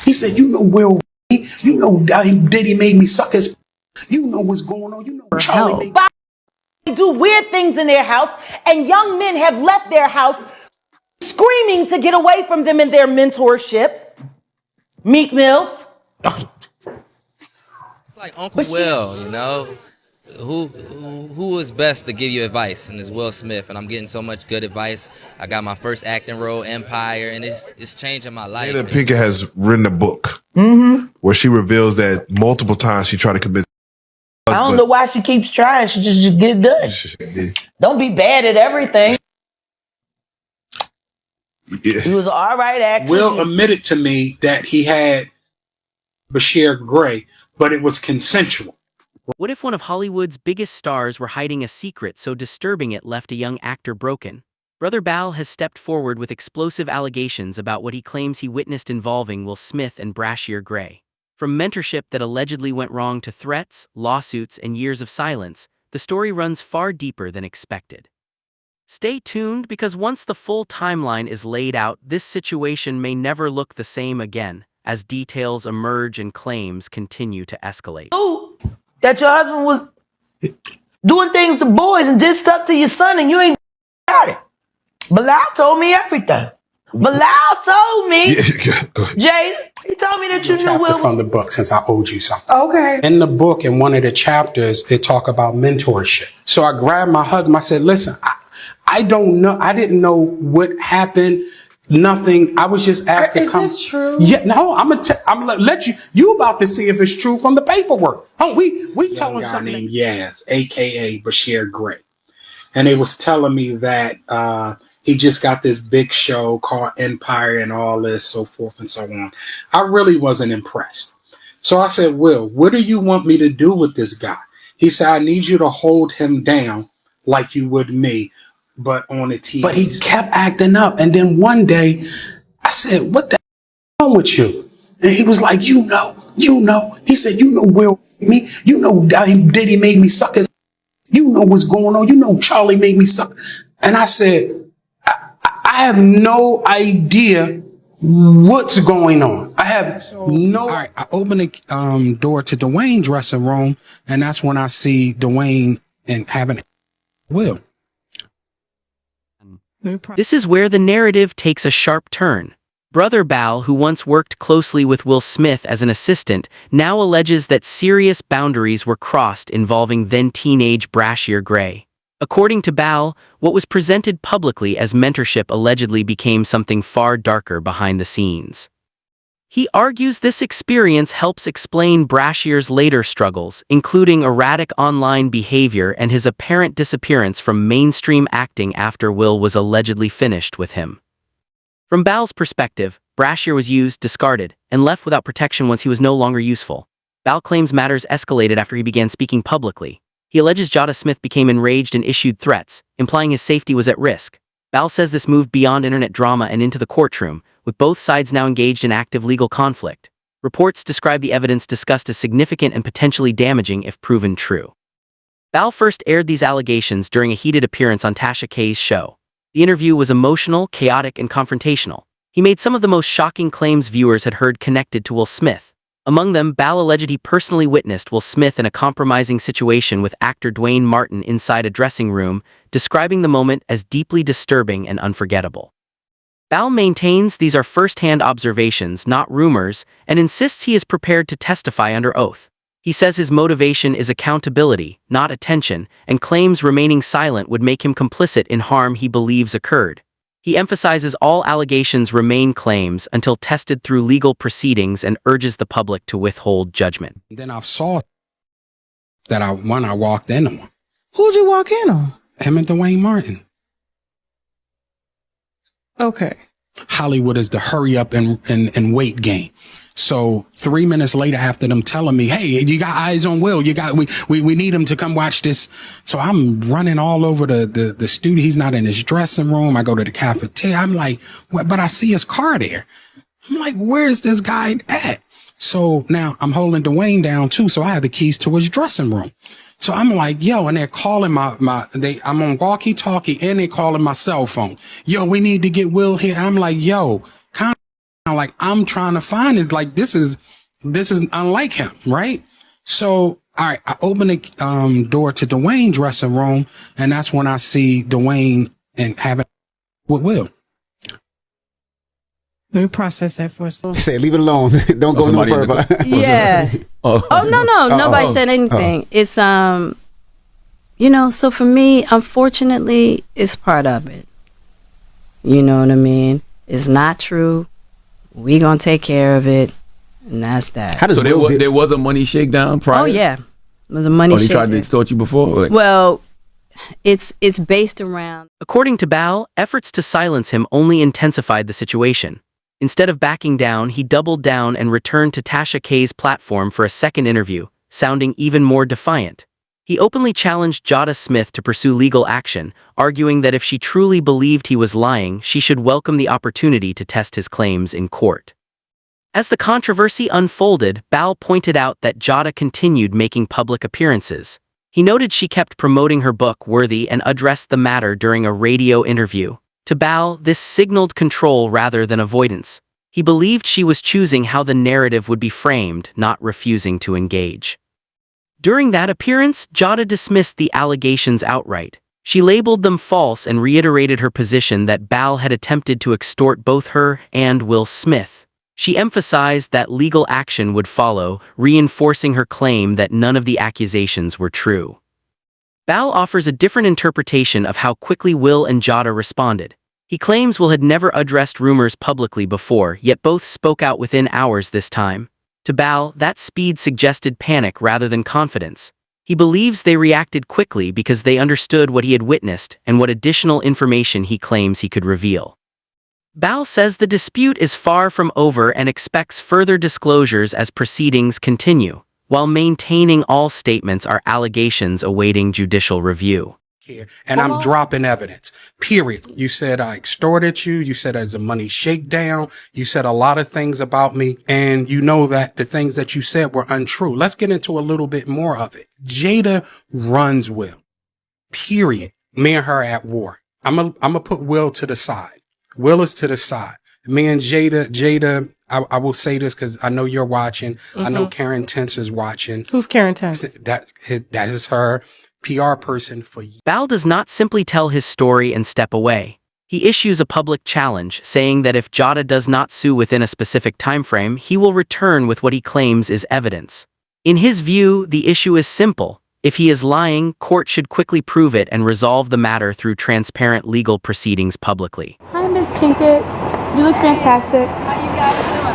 He said, you know, Will, you know, Diddy made me suck his, you know what's going on. You know, Charlie made me do weird things in their house, and young men have left their house screaming to get away from them in their mentorship. Meek Mills. It's like Uncle Will, you know. Who is best to give you advice? And it's Will Smith, and I'm getting so much good advice. I got my first acting role, Empire, and it's changing my life. Jada Pinkett has written a book where she reveals that multiple times she tried to commit. I don't know why she keeps trying. She just get it done. Don't be bad at everything. Yeah. He was an all right actor. Will admitted to me that he had Bryshere Gray, but it was consensual. What if one of Hollywood's biggest stars were hiding a secret so disturbing it left a young actor broken? Brother Bilal has stepped forward with explosive allegations about what he claims he witnessed involving Will Smith and Bryshere Gray. From mentorship that allegedly went wrong to threats, lawsuits, and years of silence, the story runs far deeper than expected. Stay tuned, because once the full timeline is laid out, this situation may never look the same again, as details emerge and claims continue to escalate. Oh, that your husband was doing things to boys and did stuff to your son and you ain't got it. Bilal told me everything. Bilal told me, Jay, he told me that you knew Will from the book, since I owed you something. Okay. In the book, in one of the chapters, they talk about mentorship. So I grabbed my husband. I said, listen, I don't know. I didn't know what happened. Nothing. I was just asked to come. Is this true? Yeah. No, I'm gonna let you about to see if it's true from the paperwork. Oh, we telling something named Yaz, aka Bryshere Gray, and they was telling me that he just got this big show called Empire and all this, so forth and so on. I really wasn't impressed. So I said, Will, what do you want me to do with this guy? He said, I need you to hold him down like you would me, but on the TV. But he kept acting up. And then one day I said, what the hell wrong with you? And he was like, you know. He said, you know, Will, me, you know, Diddy made me suck his, you know what's going on. You know, Charlie made me suck. And I said, I have no idea what's going on. I have no. All right, I open the door to Dwayne's dressing room, and that's when I see Dwayne and having Will. This is where the narrative takes a sharp turn. Brother Bilal, who once worked closely with Will Smith as an assistant, now alleges that serious boundaries were crossed involving then-teenage Bryshere Gray. According to Bilal, what was presented publicly as mentorship allegedly became something far darker behind the scenes. He argues this experience helps explain Bryshere's later struggles, including erratic online behavior and his apparent disappearance from mainstream acting after Will was allegedly finished with him. From Bilal's perspective, Bryshere was used, discarded, and left without protection once he was no longer useful. Bilal claims matters escalated after he began speaking publicly. He alleges Jada Smith became enraged and issued threats, implying his safety was at risk. Bilal says this moved beyond internet drama and into the courtroom, with both sides now engaged in active legal conflict. Reports describe the evidence discussed as significant and potentially damaging if proven true. Bilal first aired these allegations during a heated appearance on Tasha K's show. The interview was emotional, chaotic, and confrontational. He made some of the most shocking claims viewers had heard connected to Will Smith. Among them, Bilal alleged he personally witnessed Will Smith in a compromising situation with actor Dwayne Martin inside a dressing room, describing the moment as deeply disturbing and unforgettable. Bilal maintains these are first-hand observations, not rumors, and insists he is prepared to testify under oath. He says his motivation is accountability, not attention, and claims remaining silent would make him complicit in harm he believes occurred. He emphasizes all allegations remain claims until tested through legal proceedings and urges the public to withhold judgment. Then I saw that when I walked in on. Who'd you walk in on? Him and Dwayne Martin. Okay. Hollywood is the hurry up and wait game. So 3 minutes later, after them telling me, hey, you got eyes on Will, we need him to come watch this. So I'm running all over the studio. He's not in his dressing room. I go to the cafeteria. I'm like, what? But I see his car there. I'm like, where's this guy at? So now I'm holding Dwayne down too. So I have the keys to his dressing room. So I'm like, yo, and they're calling I'm on walkie talkie and they're calling my cell phone. Yo, we need to get Will here. I'm like, yo, like I'm trying to find is like, this is unlike him, right? So, all right, I open the door to Dwayne's dressing room, and that's when I see Dwayne and having with Will. Let me process that for a second. Say, leave it alone. Don't go no further. Yeah. No. Nobody said anything. It's you know, so for me, unfortunately, it's part of it. You know what I mean? It's not true. We gonna take care of it, and that's that. How does So there was a money shakedown prior? Oh yeah, it was a money. They tried to extort you before? Like, well, it's based around. According to Bal, efforts to silence him only intensified the situation. Instead of backing down, he doubled down and returned to Tasha K's platform for a second interview, sounding even more defiant. He openly challenged Jada Smith to pursue legal action, arguing that if she truly believed he was lying, she should welcome the opportunity to test his claims in court. As the controversy unfolded, Bal pointed out that Jada continued making public appearances. He noted she kept promoting her book, Worthy, and addressed the matter during a radio interview. To Bal, this signaled control rather than avoidance. He believed she was choosing how the narrative would be framed, not refusing to engage. During that appearance, Jada dismissed the allegations outright. She labeled them false and reiterated her position that Bal had attempted to extort both her and Will Smith. She emphasized that legal action would follow, reinforcing her claim that none of the accusations were true. Bal offers a different interpretation of how quickly Will and Jada responded. He claims Will had never addressed rumors publicly before, yet both spoke out within hours this time. To Bal, that speed suggested panic rather than confidence. He believes they reacted quickly because they understood what he had witnessed and what additional information he claims he could reveal. Bal says the dispute is far from over and expects further disclosures as proceedings continue, while maintaining all statements are allegations awaiting judicial review. And I'm dropping evidence, period. You said I extorted you. You said there's a money shakedown. You said a lot of things about me. And you know that the things that you said were untrue. Let's get into a little bit more of it. Jada runs Will, period. Me and her at war. I'm gonna put Will to the side. Will is to the side. Me and Jada, I will say this because I know you're watching. I know Karen Tense is watching. Who's Karen Tense? That is her PR person for you. Bal does not simply tell his story and step away. He issues a public challenge, saying that if Jada does not sue within a specific timeframe, he will return with what he claims is evidence. In his view, the issue is simple. If he is lying, court should quickly prove it and resolve the matter through transparent legal proceedings publicly. Hi, Miss Pinkett. You look fantastic. How you guys doing?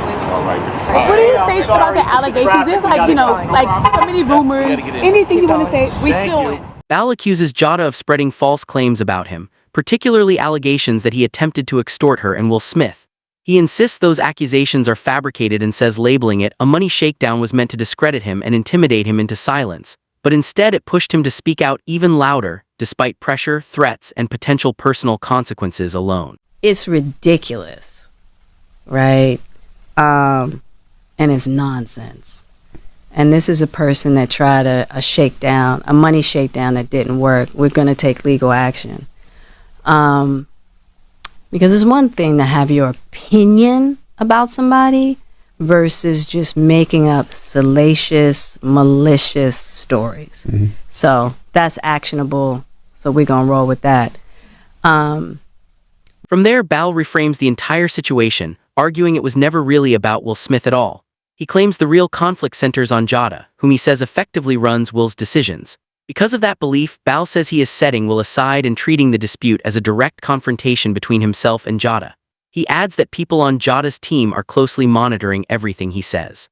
What do you say about the allegations? There's like so many rumors. Anything you want to say? We suing. Bal accuses Jada of spreading false claims about him, particularly allegations that he attempted to extort her and Will Smith. He insists those accusations are fabricated and says labeling it a money shakedown was meant to discredit him and intimidate him into silence, but instead it pushed him to speak out even louder, despite pressure, threats, and potential personal consequences alone. It's ridiculous, right? And it's nonsense. And this is a person that tried a shakedown, a money shakedown that didn't work. We're going to take legal action. Because it's one thing to have your opinion about somebody versus just making up salacious, malicious stories. Mm-hmm. So that's actionable. So we're going to roll with that. From there, Bal reframes the entire situation, arguing it was never really about Will Smith at all. He claims the real conflict centers on Jada, whom he says effectively runs Will's decisions. Because of that belief, Bal says he is setting Will aside and treating the dispute as a direct confrontation between himself and Jada. He adds that people on Jada's team are closely monitoring everything he says.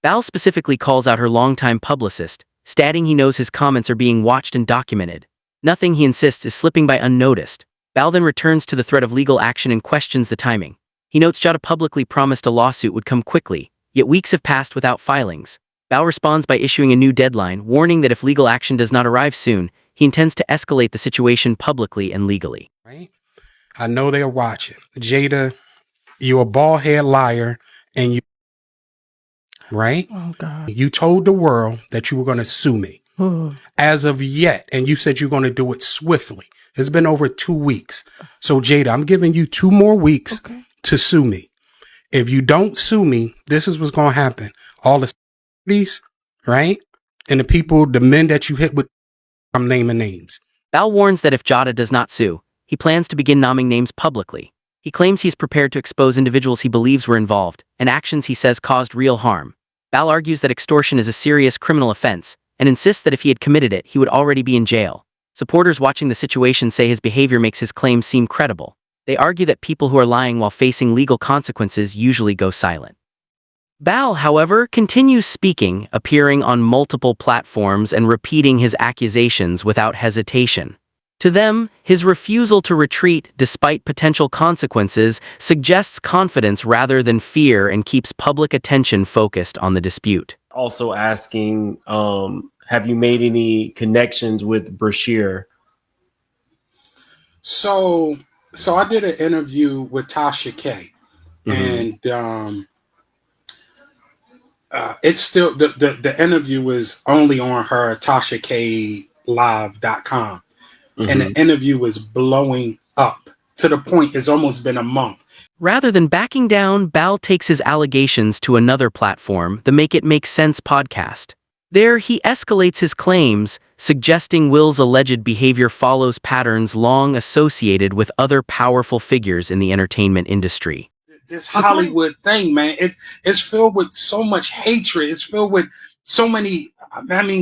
Bal specifically calls out her longtime publicist, stating he knows his comments are being watched and documented. Nothing, he insists, is slipping by unnoticed. Bal then returns to the threat of legal action and questions the timing. He notes Jada publicly promised a lawsuit would come quickly, yet weeks have passed without filings. Bal responds by issuing a new deadline, warning that if legal action does not arrive soon, he intends to escalate the situation publicly and legally. Right? I know they're watching. Jada, you're a bald-head liar, and you, right? Oh, God. You told the world that you were going to sue me. As of yet, and you said you're going to do it swiftly. It's been over 2 weeks. So, Jada, I'm giving you 2 more weeks to sue me. if you don't sue me, this is what's going to happen. All the celebrities, right? And the people, the men that you hit with, I'm naming names. Bal warns that if Jada does not sue, he plans to begin naming names publicly. He claims he's prepared to expose individuals he believes were involved, and actions he says caused real harm. Bal argues that extortion is a serious criminal offense, and insists that if he had committed it, he would already be in jail. Supporters watching the situation say his behavior makes his claims seem credible. They argue that people who are lying while facing legal consequences usually go silent. Bal, however, continues speaking, appearing on multiple platforms and repeating his accusations without hesitation. To them, his refusal to retreat despite potential consequences suggests confidence rather than fear and keeps public attention focused on the dispute. Also asking, have you made any connections with Bryshere? So I did an interview with Tasha K, and it's still the interview was only on her TashaKLive.com, and the interview is blowing up to the point it's almost been a month. Rather than backing down, Bal takes his allegations to another platform, the Make It Make Sense podcast. There, he escalates his claims, suggesting Will's alleged behavior follows patterns long associated with other powerful figures in the entertainment industry. This Hollywood thing, man, it's filled with so much hatred. It's filled with so many,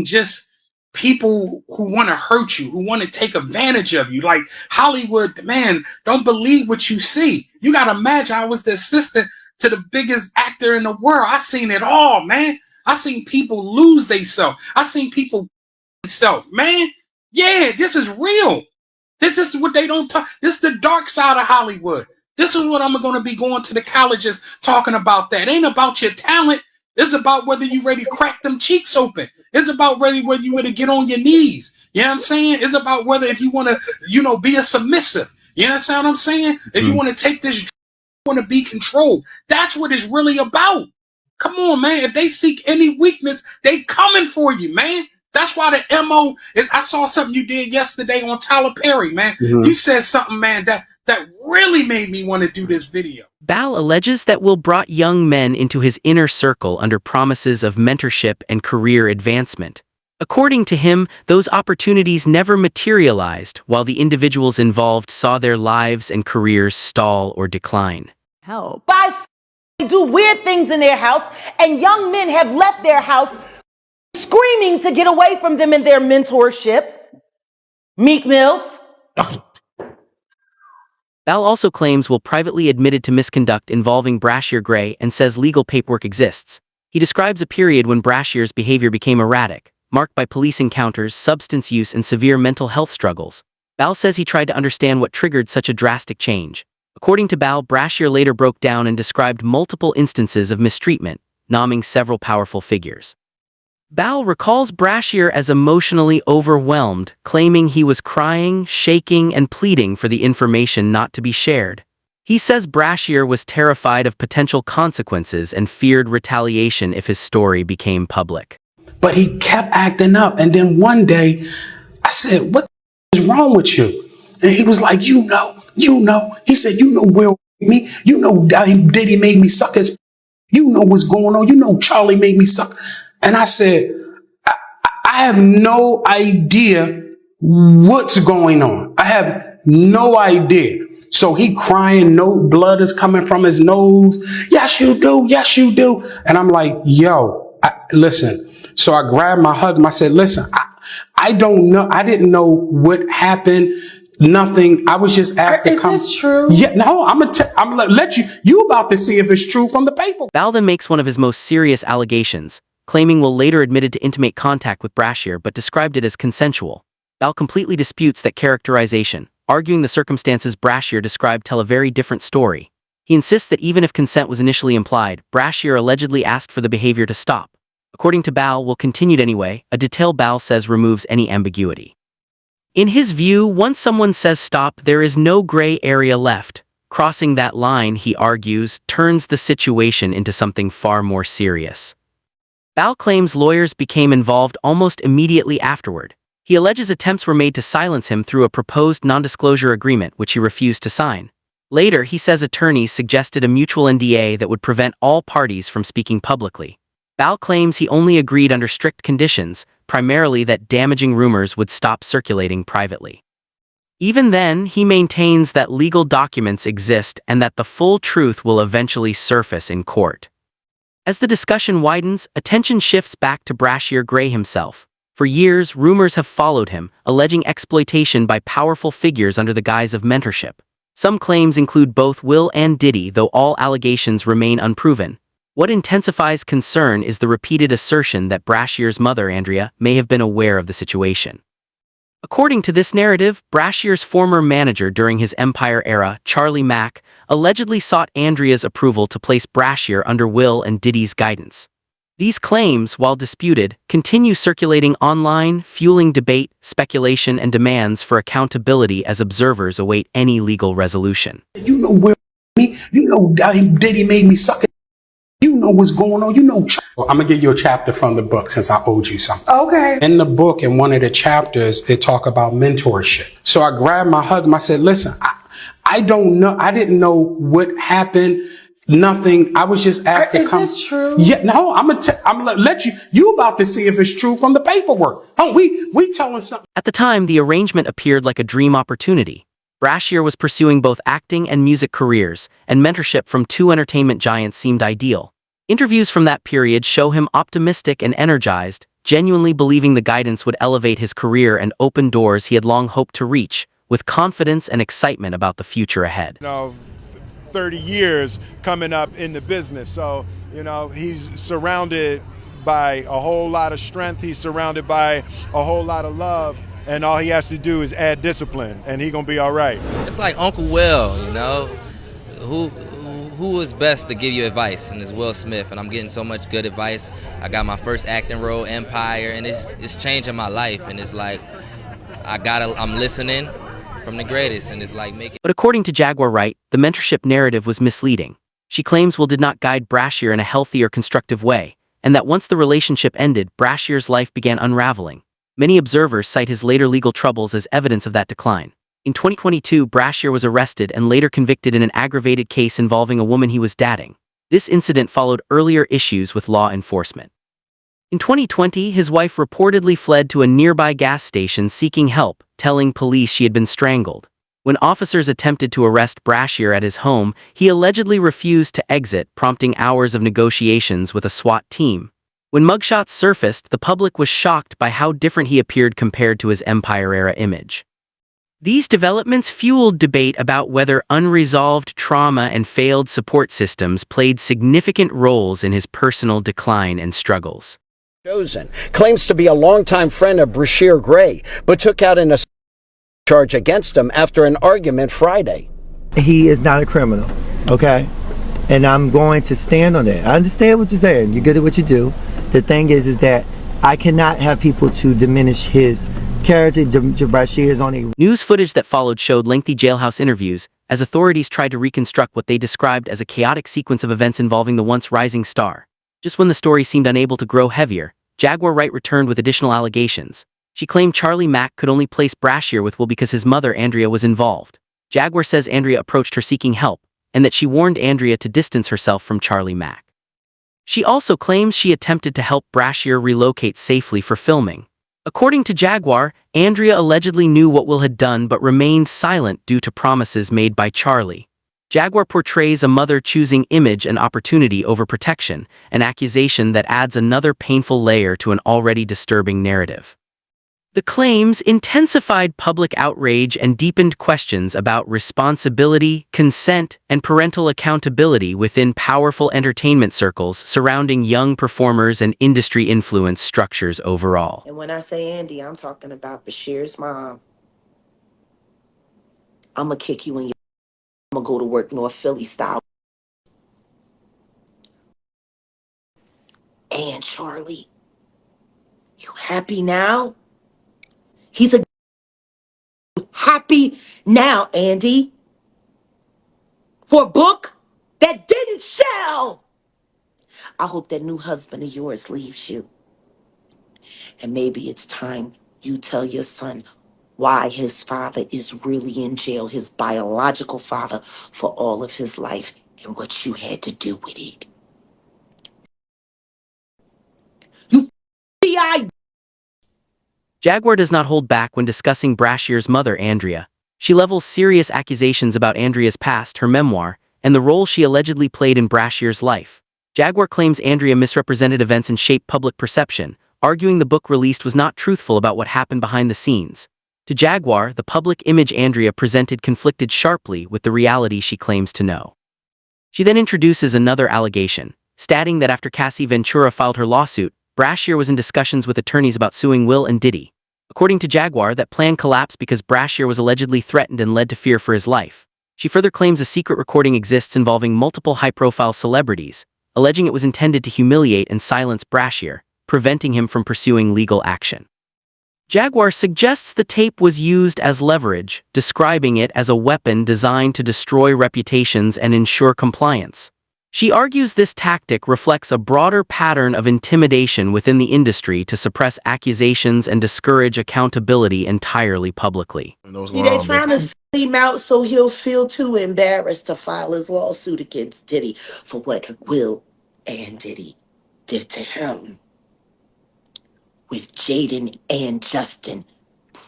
just people who want to hurt you, who want to take advantage of you. Like Hollywood, man, don't believe what you see. You got to imagine I was the assistant to the biggest actor in the world. I seen it all, man. I seen people lose themselves. I seen people themselves, man. Yeah, this is real. This is what they don't talk. This is the dark side of Hollywood. This is what I'm going to be going to the colleges talking about. That ain't about your talent. It's about whether you ready to crack them cheeks open. It's about whether you ready to get on your knees. You know what I'm saying? It's about whether if you want to, be a submissive. You understand what I'm saying? If you want to take this, want to be controlled. That's what it's really about. Come on, man. If they seek any weakness, they coming for you, man. That's why the MO is. I saw something you did yesterday on Tyler Perry, man. You said something, man, that really made me want to do this video. Bal alleges that Will brought young men into his inner circle under promises of mentorship and career advancement. According to him, those opportunities never materialized, while the individuals involved saw their lives and careers stall or decline. Hell, they do weird things in their house, and young men have left their house screaming to get away from them in their mentorship. Meek Mills. Bal also claims Will privately admitted to misconduct involving Bryshere Gray and says legal paperwork exists. He describes a period when Bryshere's behavior became erratic, marked by police encounters, substance use, and severe mental health struggles. Bal says he tried to understand what triggered such a drastic change. According to Bal, Bryshere later broke down and described multiple instances of mistreatment, naming several powerful figures. Bal recalls Bryshere as emotionally overwhelmed, claiming he was crying, shaking, and pleading for the information not to be shared. He says Bryshere was terrified of potential consequences and feared retaliation if his story became public. But he kept acting up, and then one day, I said, "What is wrong with you?" And he was like, you know. He said, Will me. Diddy made me suck his. You know what's going on. Charlie made me suck. And I said, I have no idea what's going on. I have no idea. So he crying, no blood is coming from his nose. Yes, you do. Yes, you do. And I'm like, listen. So I grabbed my husband. I said, listen, I don't know. I didn't know what happened. Nothing. I was just asked to come. Is this true? Yeah. No, I'm gonna let you about to see if it's true from the paper. Bal then makes one of his most serious allegations, claiming Will later admitted to intimate contact with Bryshere but described it as consensual. Bal completely disputes that characterization, arguing the circumstances Bryshere described tell a very different story. He insists that even if consent was initially implied, Bryshere allegedly asked for the behavior to stop. According to Bal, Will continued anyway, a detail Bal says removes any ambiguity. In his view, once someone says stop, there is no gray area left. Crossing that line, he argues, turns the situation into something far more serious. Bal claims lawyers became involved almost immediately afterward. He alleges attempts were made to silence him through a proposed non-disclosure agreement which he refused to sign. Later, he says attorneys suggested a mutual NDA that would prevent all parties from speaking publicly. Bal claims he only agreed under strict conditions, primarily that damaging rumors would stop circulating privately. Even then, he maintains that legal documents exist and that the full truth will eventually surface in court. As the discussion widens, attention shifts back to Bryshere Gray himself. For years, rumors have followed him, alleging exploitation by powerful figures under the guise of mentorship. Some claims include both Will and Diddy, though all allegations remain unproven. What intensifies concern is the repeated assertion that Bryshere's mother, Andrea, may have been aware of the situation. According to this narrative, Bryshere's former manager during his Empire era, Charlie Mack, allegedly sought Andrea's approval to place Bryshere under Will and Diddy's guidance. These claims, while disputed, continue circulating online, fueling debate, speculation, and demands for accountability as observers await any legal resolution. You know Will, you know Diddy made me suck it. You know what's going on. You know. Well, I'm gonna give you a chapter from the book since I owed you something. Okay. In the book, in one of the chapters, they talk about mentorship. So I grabbed my husband. I said, "Listen, I don't know. I didn't know what happened. Nothing. I was just asked to come." Is this true? Yeah. No. I'm gonna let you. You about to see if it's true from the paperwork. Oh, we telling something. At the time, the arrangement appeared like a dream opportunity. Bryshere was pursuing both acting and music careers, and mentorship from two entertainment giants seemed ideal. Interviews from that period show him optimistic and energized, genuinely believing the guidance would elevate his career and open doors he had long hoped to reach, with confidence and excitement about the future ahead. 30 years coming up in the business, so he's surrounded by a whole lot of strength. He's surrounded by a whole lot of love. And all he has to do is add discipline, and he's gonna be all right. It's like Uncle Will, who was best to give you advice, and it's Will Smith. And I'm getting so much good advice. I got my first acting role, Empire, and it's changing my life. And it's like I'm listening from the greatest, and it's like making. But according to Jaguar Wright, the mentorship narrative was misleading. She claims Will did not guide Bryshere in a healthy or constructive way, and that once the relationship ended, Bryshere's life began unraveling. Many observers cite his later legal troubles as evidence of that decline. In 2022, Bryshere was arrested and later convicted in an aggravated case involving a woman he was dating. This incident followed earlier issues with law enforcement. In 2020, his wife reportedly fled to a nearby gas station seeking help, telling police she had been strangled. When officers attempted to arrest Bryshere at his home, he allegedly refused to exit, prompting hours of negotiations with a SWAT team. When mugshots surfaced, the public was shocked by how different he appeared compared to his Empire-era image. These developments fueled debate about whether unresolved trauma and failed support systems played significant roles in his personal decline and struggles. Claims to be a longtime friend of Bryshere Gray, but took out an assault charge against him after an argument Friday. He is not a criminal, okay? And I'm going to stand on that. I understand what you're saying. You're good at what you do. The thing is that I cannot have people to diminish his character. Bryshere is on a... News footage that followed showed lengthy jailhouse interviews as authorities tried to reconstruct what they described as a chaotic sequence of events involving the once rising star. Just when the story seemed unable to grow heavier, Jaguar Wright returned with additional allegations. She claimed Charlie Mack could only place Bryshere with Will because his mother, Andrea, was involved. Jaguar says Andrea approached her seeking help, and that she warned Andrea to distance herself from Charlie Mack. She also claims she attempted to help Bryshere relocate safely for filming. According to Jaguar, Andrea allegedly knew what Will had done but remained silent due to promises made by Charlie. Jaguar portrays a mother choosing image and opportunity over protection, an accusation that adds another painful layer to an already disturbing narrative. The claims intensified public outrage and deepened questions about responsibility, consent, and parental accountability within powerful entertainment circles surrounding young performers and industry influence structures overall. And when I say Andy, I'm talking about Bryshere's mom. I'm gonna kick you in your... I'm gonna go to work North Philly style. And Charlie, you happy now? He's a happy now, Andy. For a book that didn't sell. I hope that new husband of yours leaves you. And maybe it's time you tell your son why his father is really in jail, his biological father, for all of his life, and what you had to do with it. You FBI. Jaguar does not hold back when discussing Brashere's mother, Andrea. She levels serious accusations about Andrea's past, her memoir, and the role she allegedly played in Brashere's life. Jaguar claims Andrea misrepresented events and shaped public perception, arguing the book released was not truthful about what happened behind the scenes. To Jaguar, the public image Andrea presented conflicted sharply with the reality she claims to know. She then introduces another allegation, stating that after Cassie Ventura filed her lawsuit, Brashere was in discussions with attorneys about suing Will and Diddy. According to Jaguar, that plan collapsed because Brashere was allegedly threatened and led to fear for his life. She further claims a secret recording exists involving multiple high-profile celebrities, alleging it was intended to humiliate and silence Brashere, preventing him from pursuing legal action. Jaguar suggests the tape was used as leverage, describing it as a weapon designed to destroy reputations and ensure compliance. She argues this tactic reflects a broader pattern of intimidation within the industry to suppress accusations and discourage accountability entirely publicly. See, they trying to send him out so he'll feel too embarrassed to file his lawsuit against Diddy for what Will and Diddy did to him. With Jaden and Justin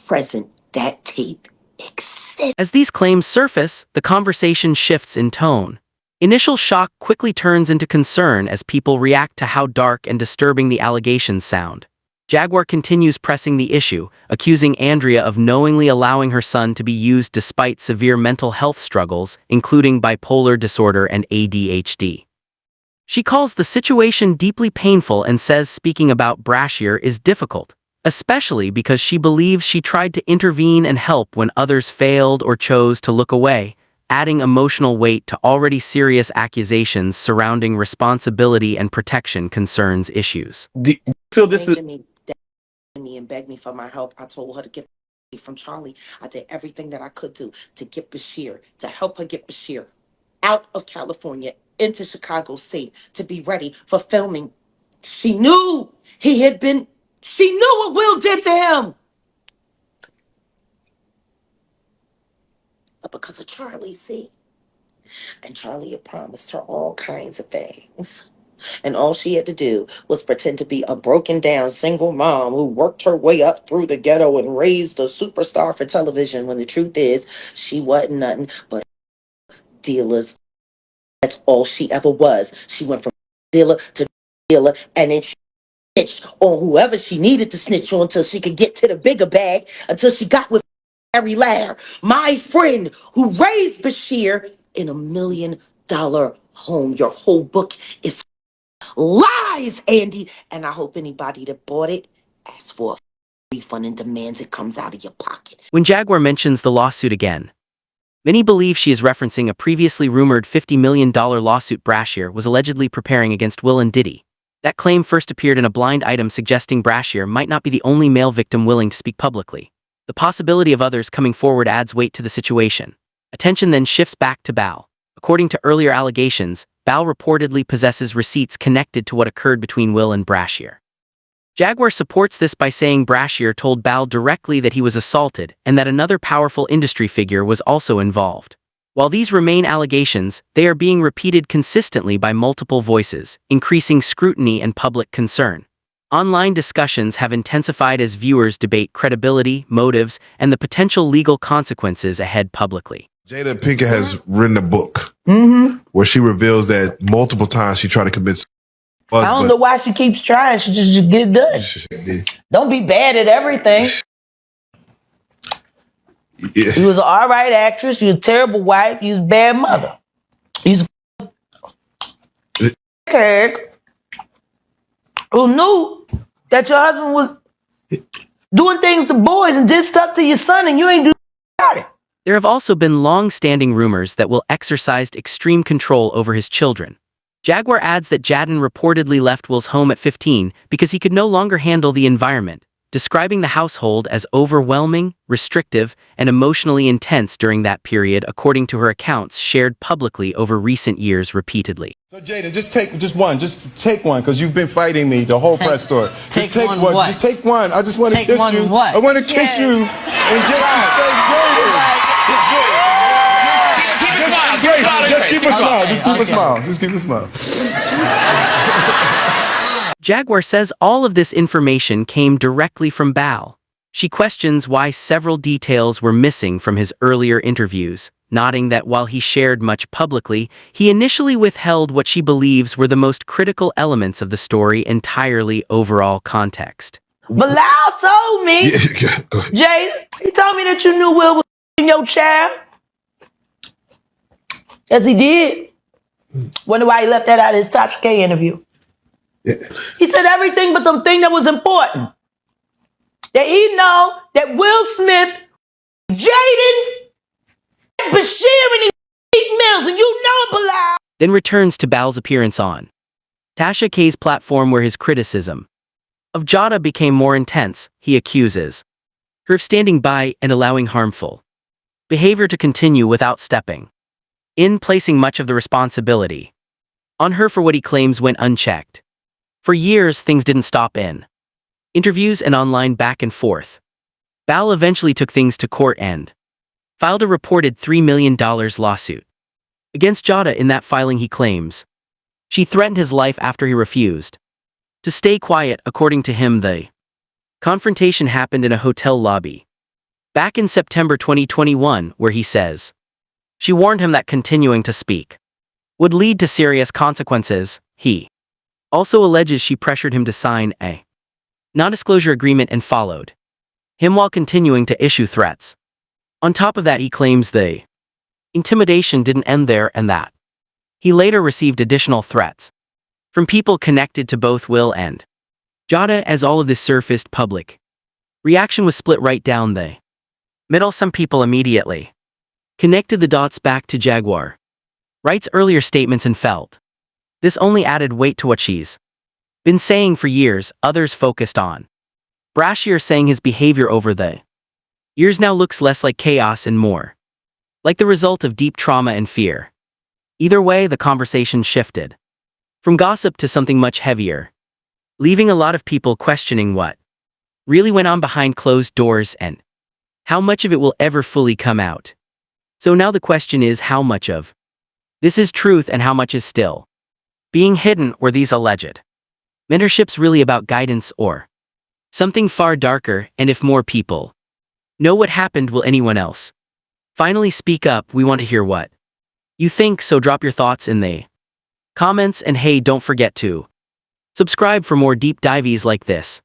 present, that tape exists. As these claims surface, the conversation shifts in tone. Initial shock quickly turns into concern as people react to how dark and disturbing the allegations sound. Jaguar continues pressing the issue, accusing Andrea of knowingly allowing her son to be used despite severe mental health struggles, including bipolar disorder and ADHD. She calls the situation deeply painful and says speaking about Brashere is difficult, especially because she believes she tried to intervene and help when others failed or chose to look away, adding emotional weight to already serious accusations surrounding responsibility and protection concerns issues. Do you feel this is Me and begged me for my help. I told her to get from Charlie. I did everything that I could do to get Bryshere, to help her get Bryshere out of California into Chicago State to be ready for filming. She knew she knew what Will did to him. But because of Charlie, see? And Charlie had promised her all kinds of things. And all she had to do was pretend to be a broken down single mom who worked her way up through the ghetto and raised a superstar for television, when the truth is she wasn't nothing but dealers. That's all she ever was. She went from dealer to dealer, and then she snitched on whoever she needed to snitch on until she could get to the bigger bag, until she got with Harry Lair, my friend who raised Bryshere in $1 million home. Your whole book is lies, Andy. And I hope anybody that bought it asks for a refund and demands it comes out of your pocket. When Jaguar mentions the lawsuit again, many believe she is referencing a previously rumored $50 million lawsuit Brashere was allegedly preparing against Will and Diddy. That claim first appeared in a blind item suggesting Brashere might not be the only male victim willing to speak publicly. The possibility of others coming forward adds weight to the situation. Attention then shifts back to Bal. According to earlier allegations, Bal reportedly possesses receipts connected to what occurred between Will and Brashere. Jaguar supports this by saying Brashere told Bal directly that he was assaulted and that another powerful industry figure was also involved. While these remain allegations, they are being repeated consistently by multiple voices, increasing scrutiny and public concern. Online discussions have intensified as viewers debate credibility, motives, and the potential legal consequences ahead publicly. Jada Pinkett has written a book where she reveals that multiple times she tried to commit I don't know why she keeps trying. She just get it done. Don't be bad at everything. Yeah. You was an all right actress. You was a terrible wife. You was a bad mother. You was a character who knew that your husband was doing things to boys and did stuff to your son, and you ain't do about it. There have also been long-standing rumors that Will exercised extreme control over his children. Jaguar adds that Jaden reportedly left Will's home at 15 because he could no longer handle the environment, describing the household as overwhelming, restrictive, and emotionally intense during that period, according to her accounts shared publicly over recent years repeatedly. So Jaden, just take one, because you've been fighting me the whole press tour. Just take one. What? Just take one. I just want to kiss you. What? I want to kiss you. And just say Jaden. Just keep a smile. Just keep a smile. Just keep a smile. Jaguar says all of this information came directly from Bal. She questions why several details were missing from his earlier interviews, noting that while he shared much publicly, he initially withheld what she believes were the most critical elements of the story entirely overall context. Bilal told me, Jay, he told me that you knew Will was in your chair. Yes, he did. Wonder why he left that out of his Tasha K interview. He said everything but the thing that was important. That he know that Will Smith, Jaden, Bryshere, and these Mills, and you know it, Bilal. Then returns to Bal's appearance on Tasha K's platform, where his criticism of Jada became more intense. He accuses her of standing by and allowing harmful behavior to continue without stepping in, placing much of the responsibility on her for what he claims went unchecked. For years, things didn't stop in interviews and online back and forth. Bal eventually took things to court and filed a reported $3 million lawsuit against Jada. In that filing, he claims she threatened his life after he refused to stay quiet. According to him, the confrontation happened in a hotel lobby back in September 2021, where he says she warned him that continuing to speak would lead to serious consequences. He also alleges she pressured him to sign a non-disclosure agreement and followed him while continuing to issue threats. On top of that, he claims the intimidation didn't end there and that he later received additional threats from people connected to both Will and Jada. As all of this surfaced, public reaction was split right down the middle. Some people immediately connected the dots back to Jaguar Wright's earlier statements and felt this only added weight to what she's been saying for years. Others focused on Bryshere, saying his behavior over the years now looks less like chaos and more like the result of deep trauma and fear. Either way, the conversation shifted from gossip to something much heavier, leaving a lot of people questioning what really went on behind closed doors and how much of it will ever fully come out. So now the question is, how much of this is truth and how much is still being hidden? Were these alleged mentorships really about guidance or something far darker? And if more people know what happened, will anyone else finally speak up? We want to hear what you think, so drop your thoughts in the comments. And hey, don't forget to subscribe for more deep dives like this.